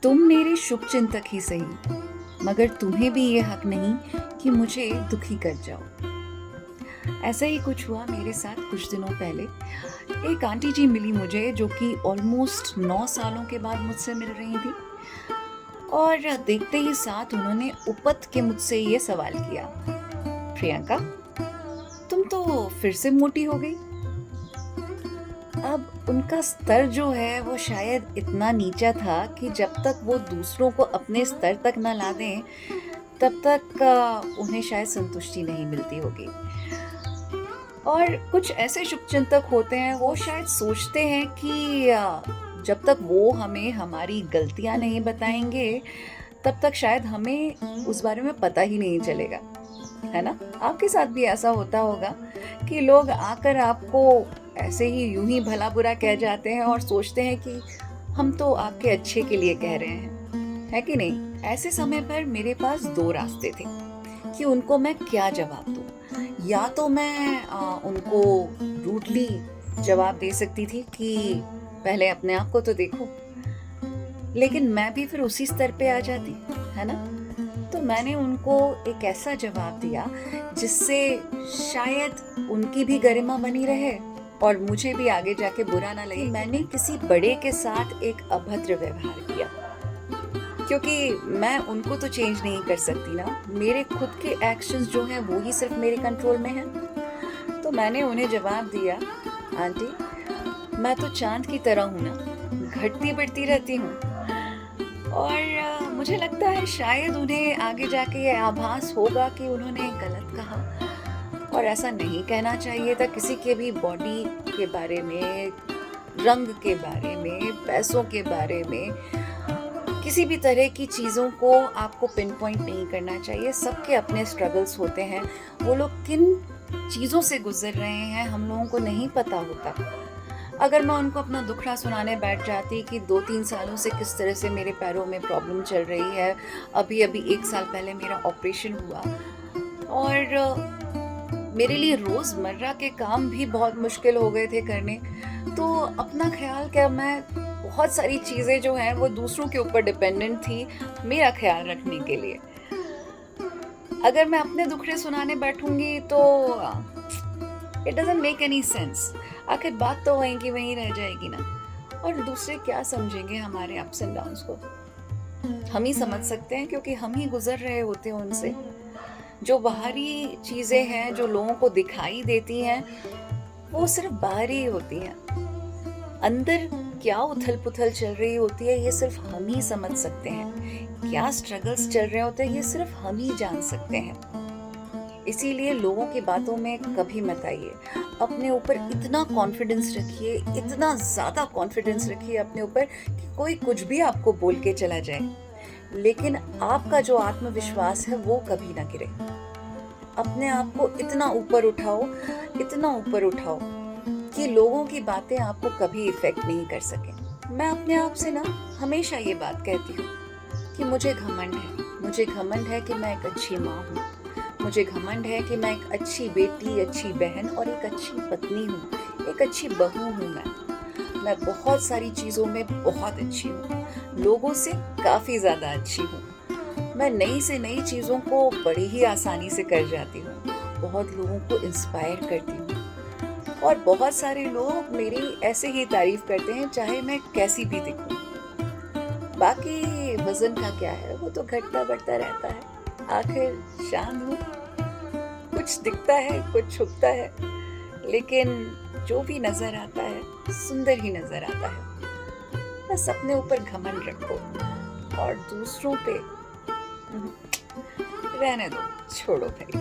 तुम मेरे शुभचिंतक ही सही, मगर तुम्हें भी ये हक नहीं कि मुझे दुखी कर जाओ। ऐसा ही कुछ हुआ मेरे साथ कुछ दिनों पहले। एक आंटी जी मिली मुझे जो कि ऑलमोस्ट 9 सालों के बाद मुझसे मिल रही थी, और देखते ही साथ उन्होंने उपत के मुझसे ये सवाल किया, प्रियंका, तुम तो फिर से मोटी हो गई। अब उनका स्तर जो है वो शायद इतना नीचा था कि जब तक वो दूसरों को अपने स्तर तक ना ला दें, तब तक उन्हें शायद संतुष्टि नहीं मिलती होगी। और कुछ ऐसे शुभचिंतक होते हैं, वो शायद सोचते हैं कि जब तक वो हमें हमारी गलतियां नहीं बताएंगे, तब तक शायद हमें उस बारे में पता ही नहीं चलेगा, है ना? आपके साथ भी ऐसा होता होगा कि लोग आकर आपको ऐसे ही यूं ही भला बुरा कह जाते हैं और सोचते हैं कि हम तो आपके अच्छे के लिए कह रहे हैं, है कि नहीं? ऐसे समय पर मेरे पास दो रास्ते थे कि उनको मैं क्या जवाब दूं। या तो मैं उनको रूडली जवाब दे सकती थी कि पहले अपने आप को तो देखो, लेकिन मैं भी फिर उसी स्तर पे आ जाती, है ना? तो मैंने उनको एक ऐसा जवाब दिया जिससे शायद उनकी भी गरिमा बनी रहे और मुझे भी आगे जाके बुरा ना लगे। मैंने किसी बड़े के साथ एक अभद्र व्यवहार किया, क्योंकि मैं उनको तो चेंज नहीं कर सकती ना। मेरे खुद के एक्शंस जो हैं वो ही सिर्फ मेरे कंट्रोल में हैं। तो मैंने उन्हें जवाब दिया, आंटी, मैं तो चांद की तरह हूँ ना, घटती बढ़ती रहती हूँ। और मुझे लगता है शायद उन्हें आगे जाके ये आभास होगा कि उन्होंने गलत कहा, और ऐसा नहीं कहना चाहिए था किसी के भी बॉडी के बारे में, रंग के बारे में, पैसों के बारे में। किसी भी तरह की चीज़ों को आपको पिन पॉइंट नहीं करना चाहिए। सबके अपने स्ट्रगल्स होते हैं। वो लोग किन चीज़ों से गुजर रहे हैं हम लोगों को नहीं पता होता। अगर मैं उनको अपना दुखड़ा सुनाने बैठ जाती कि 2-3 सालों से किस तरह से मेरे पैरों में प्रॉब्लम चल रही है, अभी 1 साल पहले मेरा ऑपरेशन हुआ और मेरे लिए रोज़मर्रा के काम भी बहुत मुश्किल हो गए थे करने, तो अपना ख्याल क्या, मैं बहुत सारी चीज़ें जो हैं वो दूसरों के ऊपर डिपेंडेंट थी मेरा ख्याल रखने के लिए। अगर मैं अपने दुखड़े सुनाने बैठूंगी तो it doesn't make any sense. आखिर बात तो वहीं की वहीं रह जाएगी ना, और दूसरे क्या समझेंगे हमारे अप्स एंड डाउन्स को? हम ही समझ सकते हैं, क्योंकि हम ही गुजर रहे होते हैं उनसे। जो बाहरी चीज़ें हैं जो लोगों को दिखाई देती हैं, वो सिर्फ बाहरी ही होती हैं। अंदर क्या उथल पुथल चल रही होती है ये सिर्फ हम ही समझ सकते हैं। क्या स्ट्रगल्स चल रहे होते हैं ये सिर्फ हम ही जान सकते हैं। इसीलिए लोगों की बातों में कभी मत आइए। अपने ऊपर इतना कॉन्फिडेंस रखिए, इतना ज़्यादा कॉन्फिडेंस रखिए अपने ऊपर कि कोई कुछ भी आपको बोल के चला जाए, लेकिन आपका जो आत्मविश्वास है वो कभी ना गिरे। अपने आप को इतना ऊपर उठाओ, इतना ऊपर उठाओ कि लोगों की बातें आपको कभी इफेक्ट नहीं कर सकें। मैं अपने आप से ना हमेशा ये बात कहती हूँ कि मुझे घमंड है। मुझे घमंड है कि मैं एक अच्छी माँ हूँ। मुझे घमंड है कि मैं एक अच्छी बेटी, अच्छी बहन और एक अच्छी पत्नी हूँ, एक अच्छी बहू हूँ। मैं बहुत सारी चीज़ों में बहुत अच्छी हूँ, लोगों से काफ़ी ज़्यादा अच्छी हूँ। मैं नई से नई चीज़ों को बड़ी ही आसानी से कर जाती हूँ, बहुत लोगों को इंस्पायर करती हूँ, और बहुत सारे लोग मेरी ऐसे ही तारीफ करते हैं चाहे मैं कैसी भी दिखूं। बाकी वजन का क्या है, वो तो घटता बढ़ता रहता है। आखिर चांद हूँ, कुछ दिखता है कुछ छुपता है, लेकिन जो भी नजर आता है सुंदर ही नजर आता है। बस अपने ऊपर घमंड रखो और दूसरों पे रहने दो, छोड़ो भाई।